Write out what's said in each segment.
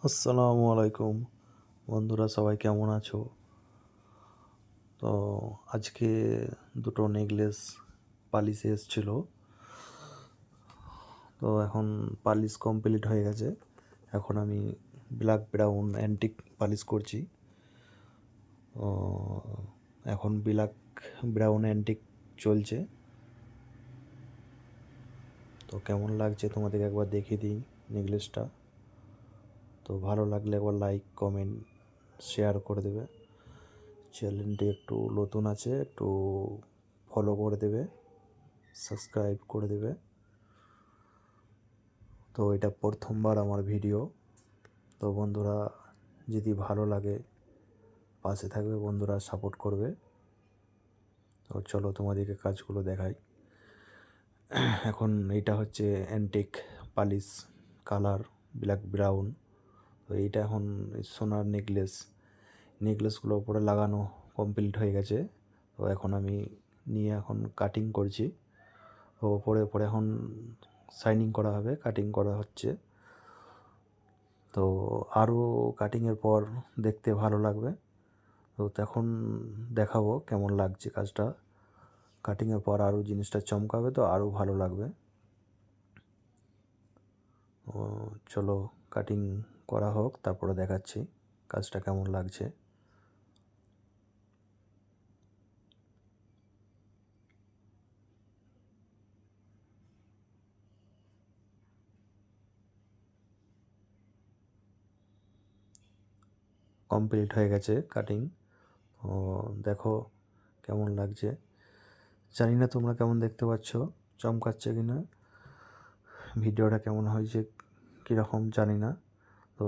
আসসালামু আলাইকুম বন্ধুরা, সবাই কেমন আছো? তো আজকে দুটো নেকলেস পালিশ এসেছিল। তো এখন পালিশ কমপ্লিট হয়ে গেছে। এখন আমি ব্ল্যাক ব্রাউন অ্যান্টিক পালিশ করছি। তো এখন ব্ল্যাক ব্রাউন অ্যান্টিক চলছে। তো কেমন লাগছে তোমাদেরকে একবার দেখিয়ে দিই নেকলেসটা। তো ভালো লাগলে একবার লাইক কমেন্ট শেয়ার করে দেবে। চ্যানেলটি একটু নতুন আছে, একটু ফলো করে দেবে, সাবস্ক্রাইব করে দেবে। তো এটা প্রথমবার আমার ভিডিও। তো বন্ধুরা, যদি ভালো লাগে পাশে থাকবে, বন্ধুরা সাপোর্ট করবে। তো চলো তোমাদেরকে কাজগুলো দেখাই। এখন এইটা হচ্ছে antique polish colour black brown. তো এইটা এখন সোনার নেকলেসগুলো উপরে লাগানো কমপ্লিট হয়ে গেছে। তো এখন আমি নিয়ে এখন কাটিং করছি। তো ওপরে এখন শাইনিং করা হবে, কাটিং করা হচ্ছে। তো আরও কাটিংয়ের পর দেখতে ভালো লাগবে। তো তখন দেখাবো কেমন লাগছে কাজটা। কাটিংয়ের পর আরও জিনিসটা চমকাবে, তো আরও ভালো লাগবে। ও চলো কাটিং করা হোক, তারপরে দেখাচ্ছি কাজটা কেমন লাগছে। কমপ্লিট হয়ে গেছে কাটিং। ও দেখো কেমন লাগছে। জানি না তোমরা কেমন দেখতে পাচ্ছ, চমকাচ্ছে কি না, ভিডিওটা কেমন হয়েছে কীরকম জানি না। তো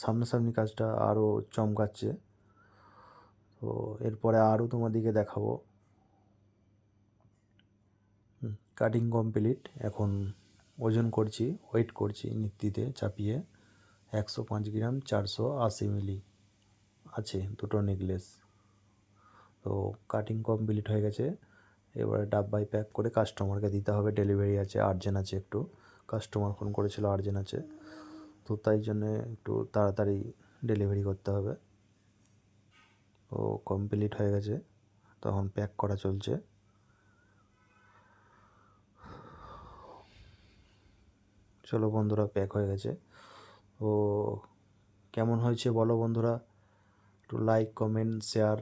সামনাসামনি কাজটা আরও চমকাচ্ছে। তো এরপরে আরও তোমাদেরকে দেখাবো। Cutting complete. এখন ওজন করছি, ওয়েট করছি নিত্যিতে চাপিয়ে। 105 গ্রাম 480 মিলি আছে দুটো নেকলেস। তো কাটিং কমপ্লিট হয়ে গেছে। এবারে ডাব্বায় প্যাক করে কাস্টমারকে দিতে হবে। ডেলিভারি আছে, আর্জেন্ট আছে, একটু কাস্টমার ফোন করেছিল আর্জেন্ট আছে। তো তাই জন্যে একটু তাড়াতাড়ি ডেলিভারি করতে হবে। তো কমপ্লিট হয়ে গেছে, তখন প্যাক করা চলছে। চলো বন্ধুরা, প্যাক হয়ে গেছে। তো কেমন হয়েছে বলো বন্ধুরা, একটু লাইক কমেন্ট শেয়ার